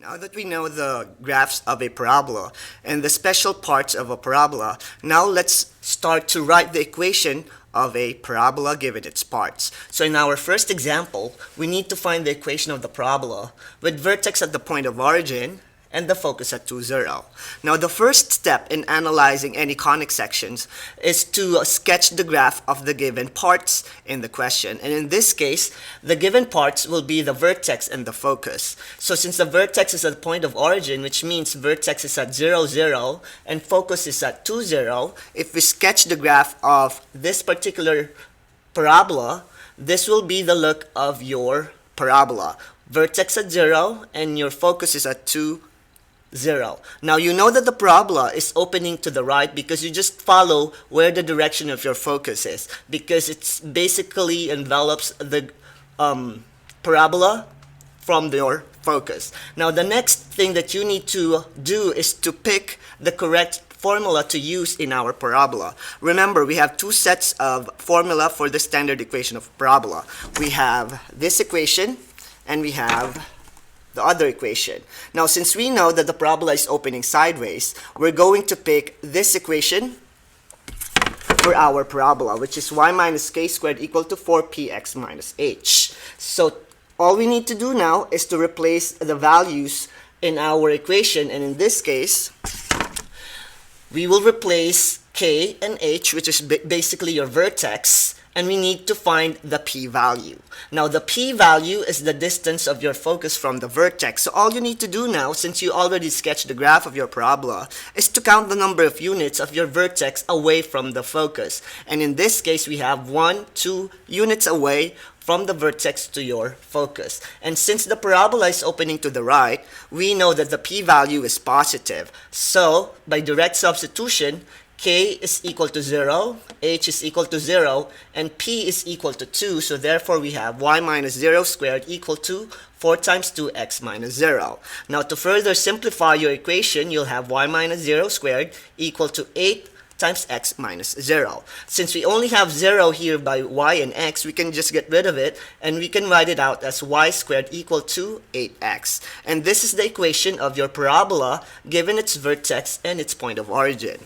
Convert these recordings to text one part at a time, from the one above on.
Now that we know the graphs of a parabola and the special parts of a parabola, now let's start to write the equation of a parabola given its parts. So in our first example, we need to find the equation of the parabola with vertex at the point of origin and the focus at 2, 0. Now the first step in analyzing any conic sections is to sketch the graph of the given parts in the question. And in this case, the given parts will be the vertex and the focus. So since the vertex is at the point of origin, which means vertex is at 0, 0, and focus is at 2, 0, if we sketch the graph of this particular parabola, this will be the look of your parabola. Vertex at 0 and your focus is at 2, 0. Now you know that the parabola is opening to the right because you just follow where the direction of your focus is, because it's basically envelops the parabola from your focus. Now the next thing that you need to do is to pick the correct formula to use in our parabola. Remember, we have two sets of formula for the standard equation of parabola. We have this equation and we have the other equation. Now, since we know that the parabola is opening sideways, we're going to pick this equation for our parabola, which is y minus k squared equal to 4px minus h. So all we need to do now is to replace the values in our equation, and in this case, we will replace k and h, which is basically your vertex, and we need to find the p-value. Now the p-value is the distance of your focus from the vertex. So all you need to do now, since you already sketched the graph of your parabola, is to count the number of units of your vertex away from the focus. And in this case, we have 1, 2 units away from the vertex to your focus. And since the parabola is opening to the right, we know that the p-value is positive. So by direct substitution, k is equal to 0, h is equal to 0, and p is equal to 2. So therefore, we have y minus 0 squared equal to 4 times 2x minus 0. Now to further simplify your equation, you'll have y minus 0 squared equal to 8 times x minus 0. Since we only have 0 here by y and x, we can just get rid of it and we can write it out as y squared equal to 8x. And this is the equation of your parabola given its vertex and its point of origin.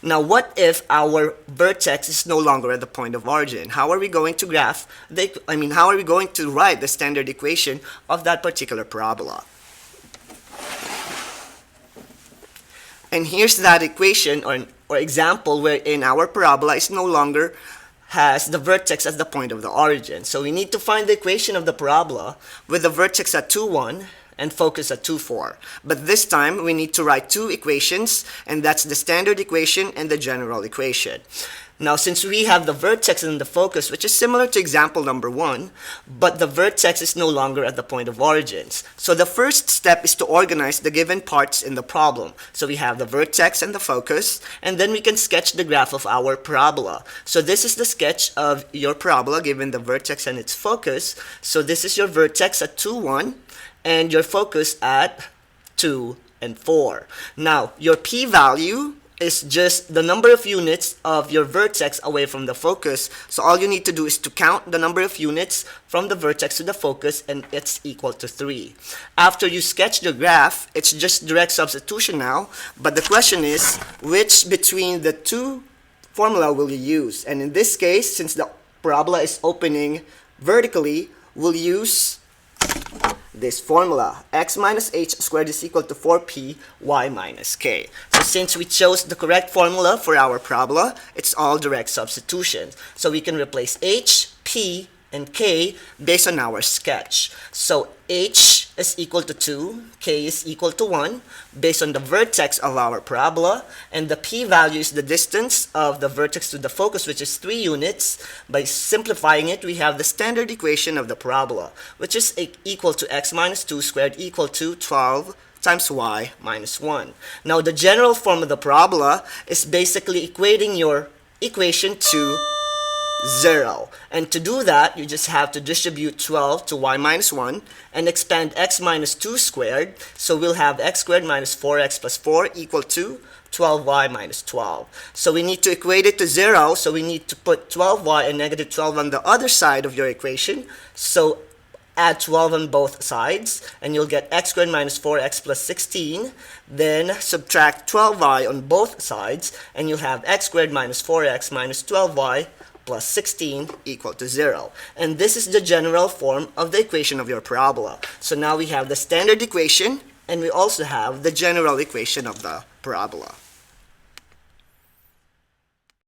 Now what if our vertex is no longer at the point of origin? How are we going to how are we going to write the standard equation of that particular parabola? And here's that equation or example wherein our parabola is no longer has the vertex as the point of the origin. So we need to find the equation of the parabola with the vertex at 2, 1 and focus at 2, 4. But this time we need to write two equations, and that's the standard equation and the general equation. Now, since we have the vertex and the focus, which is similar to example number 1, but the vertex is no longer at the point of origins. So the first step is to organize the given parts in the problem. So we have the vertex and the focus, and then we can sketch the graph of our parabola. So this is the sketch of your parabola given the vertex and its focus. So this is your vertex at 2, 1, and your focus at 2 and 4. Now, your p-value is just the number of units of your vertex away from the focus. So all you need to do is to count the number of units from the vertex to the focus, and it's equal to 3. After you sketch the graph, it's just direct substitution now, but the question is, which between the two formula will you use? And in this case, since the parabola is opening vertically, we'll use this formula. X minus h squared is equal to 4p y minus k. So since we chose the correct formula for our parabola, it's all direct substitution. So we can replace h, p, and k based on our sketch. So h is equal to 2, k is equal to 1 based on the vertex of our parabola, and the p-value is the distance of the vertex to the focus, which is 3 units. By simplifying it, we have the standard equation of the parabola, which is equal to x minus 2 squared equal to 12 times y minus 1. Now the general form of the parabola is basically equating your equation to 0. And to do that, you just have to distribute 12 to y minus 1 and expand x minus 2 squared. So we'll have x squared minus 4x plus 4 equal to 12y minus 12. So we need to equate it to 0. So we need to put 12y and negative 12 on the other side of your equation. So add 12 on both sides, and you'll get x squared minus 4x plus 16. Then subtract 12y on both sides, and you'll have x squared minus 4x minus 12y plus 16 equal to 0. And this is the general form of the equation of your parabola. So now we have the standard equation, and we also have the general equation of the parabola.